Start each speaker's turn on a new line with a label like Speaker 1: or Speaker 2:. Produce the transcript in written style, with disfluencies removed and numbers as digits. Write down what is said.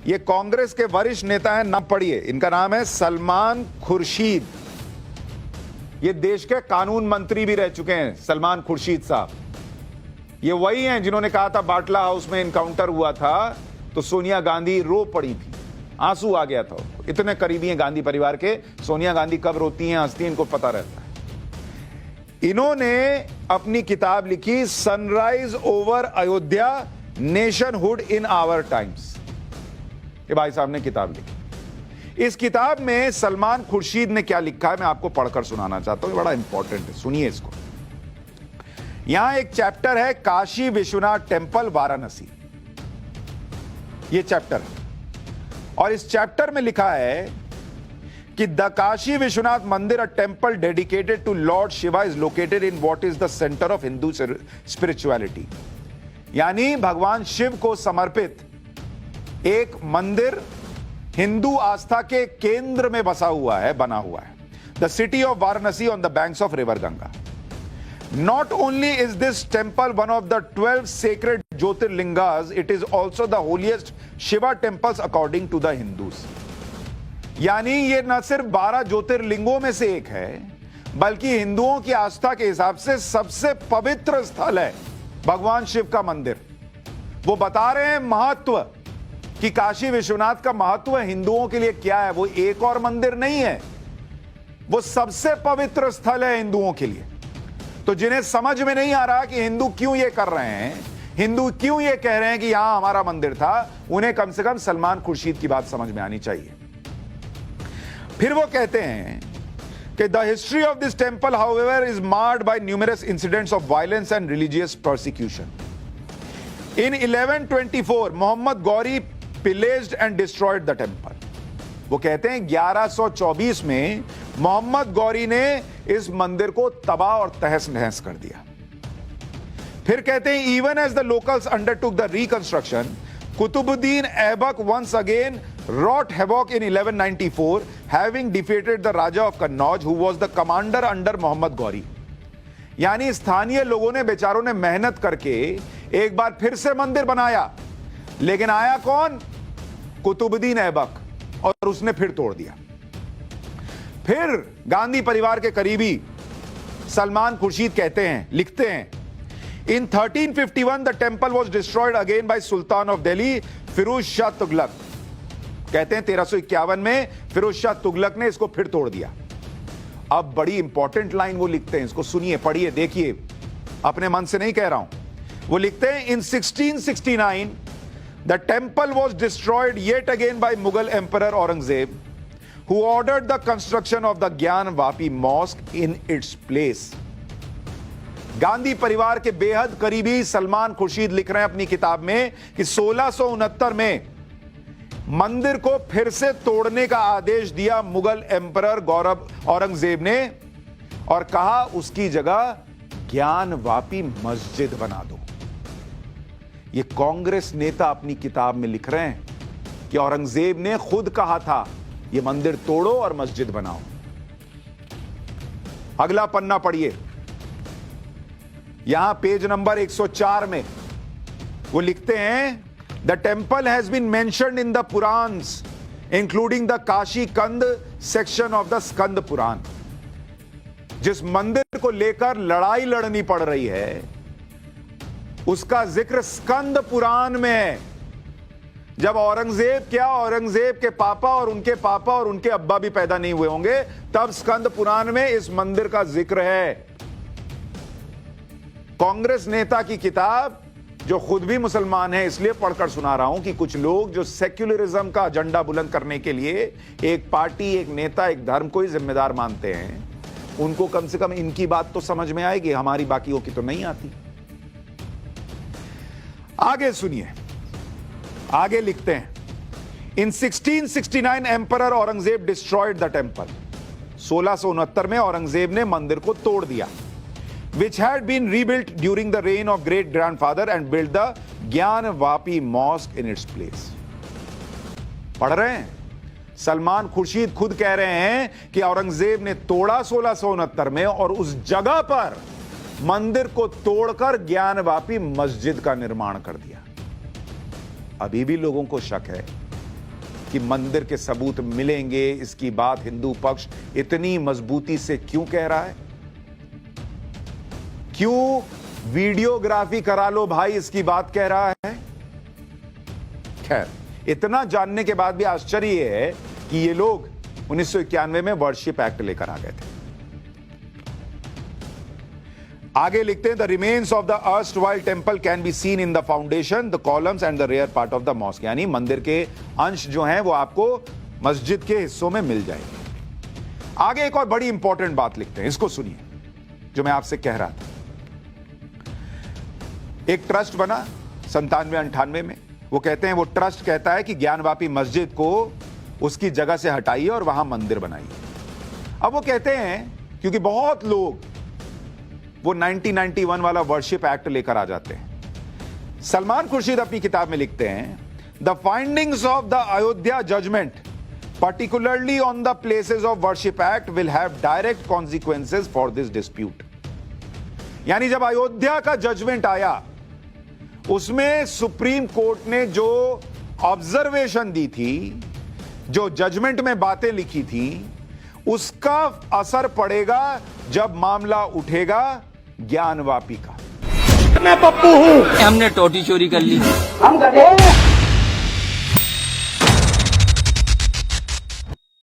Speaker 1: ये कांग्रेस के वरिष्ठ नेता हैं, नाम पढ़िए, इनका नाम है सलमान खुर्शीद। ये देश के कानून मंत्री भी रह चुके हैं सलमान खुर्शीद साहब। ये वही हैं जिन्होंने कहा था बाटला हाउस में इनकाउंटर हुआ था तो सोनिया गांधी रो पड़ी थी, आंसू आ गया था। इतने करीबी हैं गांधी परिवार के, सोनिया गांधी कब रोती हैं हंसती हैं इनको पता रहता है। इन्होंने अपनी किताब लिखी sunrise over Ayodhya, nationhood in our times. ये भाई साहब ने किताब लिखी। इस किताब में सलमान खुर्शीद ने क्या लिखा है मैं आपको पढ़कर सुनाना चाहता हूं, बड़ा इंपॉर्टेंट है, सुनिए इसको। यहां एक चैप्टर है काशी विश्वनाथ टेंपल वाराणसी, ये चैप्टर है। और इस चैप्टर में लिखा है कि the Kashi Vishwanath Mandir, a temple dedicated to Lord Shiva, is located in what is the centre of Hindu spirituality. यानी भगवान शिव को समर्पित एक मंदिर हिंदू आस्था के केंद्र में बसा हुआ है, बना हुआ है। The city of Varanasi on the banks of river Ganga. Not only is this temple one of the 12 sacred Jyotirlingas, it is also the holiest Shiva temples according to the Hindus. यानी ये न सिर्फ 12 ज्योतिर्लिंगों में से एक है, बल्कि हिंदुओं की आस्था के हिसाब से सबसे पवित्र स्थल है भगवान शिव का मंदिर। वो बता रहे हैं महत्व कि काशी विश्वनाथ का महत्व हिंदुओं के लिए क्या है। वो एक और मंदिर नहीं है, वो सबसे पवित्र स्थल है हिंदुओं के लिए। तो जिन्हें समझ में नहीं आ रहा कि हिंदू क्यों ये कर रहे हैं, हिंदू क्यों ये कह रहे हैं कि यहां हमारा मंदिर था, उन्हें कम से कम सलमान खुर्शीद की बात समझ में आनी चाहिए। फिर वो कहते हैं कि the history of this temple however is marred by numerous incidents of violence and religious persecution. In 1124 Mohammad Ghori pillaged and destroyed the temple. वो कहते हैं 1124 में मोहम्मद गौरी ने इस मंदिर को तबाह और तहस नहस कर दिया। फिर कहते हैं even as the locals undertook the reconstruction, Qutbuddin Aibak once again wrought havoc in 1194, having defeated the Raja of Kannauj, who was the commander under Mohammad Ghori. यानी स्थानीय लोगों ने, बेचारों ने मेहनत करके एक बार फिर से मंदिर बनाया, लेकिन आया कौन? कुतुबुद्दीन ऐबक, और उसने फिर तोड़ दिया। फिर गांधी परिवार के करीबी सलमान खुर्शीद कहते हैं, लिखते हैं, in 1351 the temple was destroyed again by sultan of Delhi Firoz Shah Tughlaq. कहते हैं 1351 में फिरोज शाह तुगलक ने इसको फिर तोड़ दिया। अब बड़ी इंपॉर्टेंट लाइन वो लिखते हैं, इसको सुनिए, पढ़िए, देखिए, अपने मन से नहीं कह रहा हूं। वो लिखते हैं in 1669 the temple was destroyed yet again by Mughal emperor Aurangzeb, who ordered the construction of the Gyan Vapi mosque in its place। Gandhi परिवार के बेहद करीबी सलमान खुर्शीद लिख रहे हैं अपनी किताब में कि 1669 में मंदिर को फिर से तोड़ने का आदेश दिया मुगल एम्परर औरंगजेब ने, और कहा उसकी जगह ज्ञान वापी मस्जिद बना दो। ये कांग्रेस नेता अपनी किताब में लिख रहे हैं कि औरंगजेब ने खुद कहा था ये मंदिर तोड़ो और मस्जिद बनाओ। अगला पन्ना पढ़िए, यहां पेज नंबर 104 में वो लिखते हैं the temple has been mentioned in the Puranas including the Kashi Khanda section of the Skanda Purana. जिस मंदिर को लेकर लड़ाई लड़नी पड़ रही है उसका जिक्र स्कंद पुराण में है। जब औरंगजेब के पापा और उनके अब्बा भी पैदा नहीं हुए होंगे, तब स्कंद पुराण में इस मंदिर का जिक्र है। कांग्रेस नेता की किताब, जो खुद भी मुसलमान है, इसलिए पढ़कर सुना रहा हूं कि कुछ लोग जो सेक्युलरिज्म का एजेंडा बुलंद करने के लिए एक पार्टी, एक नेता, एक धर्म को ही जिम्मेदार मानते हैं, उनको कम से कम इनकी बात तो समझ में आएगी, हमारी बाकियों की तो नहीं आती। आगे सुनिए, आगे लिखते हैं in 1669 emperor Aurangzeb destroyed the temple. 1669 में औरंगजेब ने मंदिर को तोड़ दिया, which had been rebuilt during the reign of great grandfather and built the Gyan Vapi mosque in its place। पढ़ रहे हैं, सलमान खुर्शीद खुद कह रहे हैं कि औरंगजेब ने तोड़ा 1669 में, और उस जगह पर मंदिर को तोड़कर ज्ञान वापी मस्जिद का निर्माण कर दिया। अभी भी लोगों को शक है कि मंदिर के सबूत मिलेंगे, इसकी बात हिंदू पक्ष इतनी मजबूती से क्यों कह रहा है? क्यों वीडियोग्राफी करा लो भाई इसकी बात कह रहा है? खैर, इतना जानने के बाद भी आश्चर्य यह है कि ये लोग 1991 में वर्शिप एक्ट लेकर आ गए थे। आगे लिखते हैं, the remains of the erstwhile temple can be seen in the foundation, the columns and the rear part of the mosque. यानी मंदिर के अंश जो हैं वो आपको मस्जिद के हिस्सों में मिल जाएंगे। आगे एक और बड़ी इंपॉर्टेंट बात लिखते हैं, इसको सुनिए, जो मैं आपसे कह रहा था। एक ट्रस्ट बना 97-98 में। वो कहते हैं, वो ट्रस्ट कहता है कि ज्ञानवापी मस्जिद को उसकी जगह से हटाइए और वहां मंदिर बनाइए। अब वो कहते हैं, क्योंकि बहुत लोग वो 1991 वाला वर्शिप एक्ट लेकर आ जाते हैं। सलमान खुर्शीद अपनी किताब में लिखते हैं, the findings of the Ayodhya judgment particularly on the places of worship act will have direct consequences for this dispute। यानी जब अयोध्या का जजमेंट आया, उसमें सुप्रीम कोर्ट ने जो ऑब्जर्वेशन दी थी, जो जजमेंट में बातें लिखी थी, उसका असर पड़ेगा जब मामला उठेगा ज्ञानवापी का।
Speaker 2: मैं पप्पू हूं, हमने टोटी चोरी कर ली।
Speaker 3: हम गधे